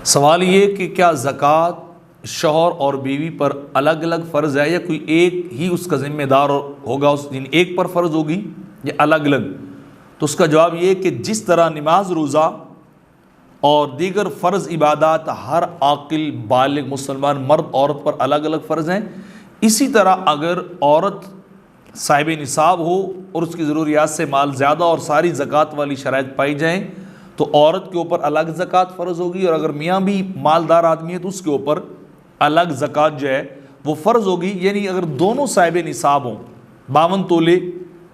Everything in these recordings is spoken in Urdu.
سوال یہ کہ کیا زکوٰۃ شوہر اور بیوی پر الگ الگ فرض ہے یا کوئی ایک ہی اس کا ذمہ دار ہوگا، یعنی ایک پر فرض ہوگی یا الگ الگ؟ تو اس کا جواب یہ کہ جس طرح نماز، روزہ اور دیگر فرض عبادات ہر عاقل بالغ مسلمان مرد عورت پر الگ الگ فرض ہیں، اسی طرح اگر عورت صاحب نصاب ہو اور اس کی ضروریات سے مال زیادہ اور ساری زکوٰۃ والی شرائط پائی جائیں تو عورت کے اوپر الگ زکوٰۃ فرض ہوگی، اور اگر میاں بھی مالدار آدمی ہے تو اس کے اوپر الگ زکوٰۃ جو ہے وہ فرض ہوگی۔ یعنی اگر دونوں صاحب نصاب ہوں، 52 تولے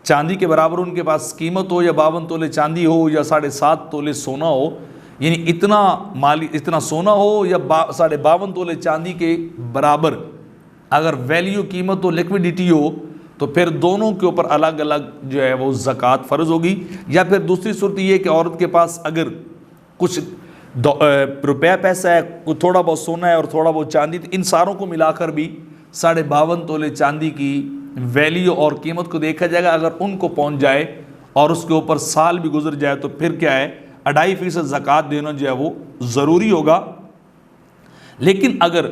چاندی کے برابر ان کے پاس قیمت ہو، یا 52 تولے چاندی ہو یا 7.5 تولے سونا ہو، یعنی اتنا سونا ہو یا 52 تولے چاندی کے برابر اگر ویلیو قیمت ہو، لیکوڈیٹی ہو، تو پھر دونوں کے اوپر الگ الگ جو ہے وہ زکوٰۃ فرض ہوگی۔ یا پھر دوسری صورت یہ کہ عورت کے پاس اگر کچھ روپیہ پیسہ ہے، کوئی تھوڑا بہت سونا ہے اور تھوڑا بہت چاندی، تو ان ساروں کو ملا کر بھی 52.5 تولے چاندی کی ویلیو اور قیمت کو دیکھا جائے گا۔ اگر ان کو پہنچ جائے اور اس کے اوپر سال بھی گزر جائے تو پھر کیا ہے، 2.5% زکوٰۃ دینا جو ہے وہ ضروری ہوگا۔ لیکن اگر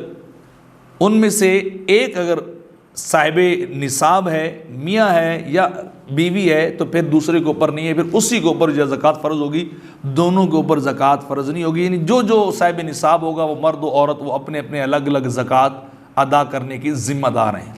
ان میں سے ایک اگر صاحب نصاب ہے، میاں ہے یا بیوی ہے، تو پھر دوسرے کے اوپر نہیں ہے، پھر اسی کے اوپر جو زکوٰۃ فرض ہوگی، دونوں کے اوپر زکوٰۃ فرض نہیں ہوگی۔ یعنی جو صاحب نصاب ہوگا وہ مرد و عورت وہ اپنے اپنے الگ الگ زکوٰۃ ادا کرنے کی ذمہ دار ہیں۔